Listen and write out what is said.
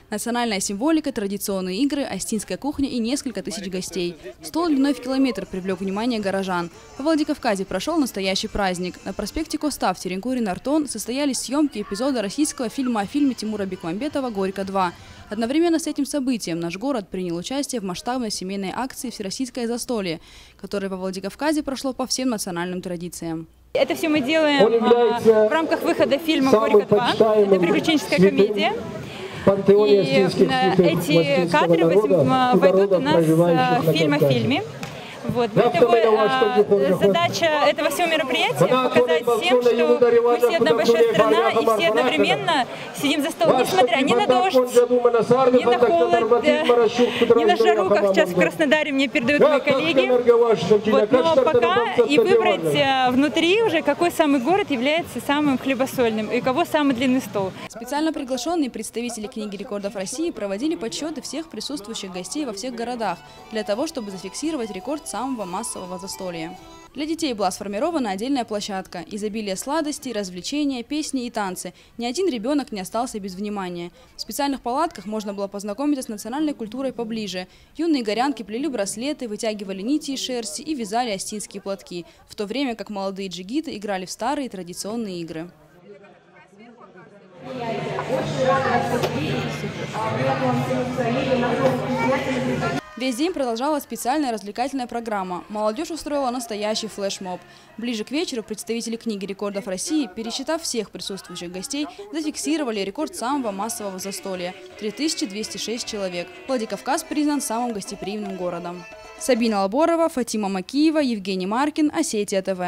Национальная символика, традиционные игры, остинская кухня и несколько тысяч гостей. Стол длиной в километр привлек внимание горожан. Во Владикавказе прошел настоящий праздник. На проспекте Коста в Теренкуре-Нартон состоялись съемки эпизода российского фильма о фильме Тимура Бекмамбетова «Горько-2». Одновременно с этим событием наш город принял участие в масштабной семейной акции «Всероссийское застолье», которое во Владикавказе прошло по всем национальным традициям. Это все мы делаем в рамках выхода фильма «Горько-2». Это приключенческая комедия. И эти кадры войдут у нас в фильм о фильме. Вот. Задача этого всего мероприятия – показать всем, что мы все одна большая страна и все одновременно сидим за столом, несмотря ни на дождь, ни на холод, ни на жару, как сейчас в Краснодаре мне передают мои коллеги. Вот. Но пока и выбрать внутри уже, какой самый город является самым хлебосольным и у кого самый длинный стол. Специально приглашенные представители книги рекордов России проводили подсчеты всех присутствующих гостей во всех городах для того, чтобы зафиксировать рекорд самого массового застолья. Для детей была сформирована отдельная площадка. Изобилие сладостей, развлечения, песни и танцы. Ни один ребенок не остался без внимания. В специальных палатках можно было познакомиться с национальной культурой поближе. Юные горянки плели браслеты, вытягивали нити из шерсти и вязали остинские платки, в то время как молодые джигиты играли в старые традиционные игры. Весь день продолжалась специальная развлекательная программа. Молодежь устроила настоящий флешмоб. Ближе к вечеру представители книги рекордов России, пересчитав всех присутствующих гостей, зафиксировали рекорд самого массового застолья – 3206 человек. Владикавказ признан самым гостеприимным городом. Сабина Лаборова, Фатима Макиева, Евгений Маркин, Осетия ТВ.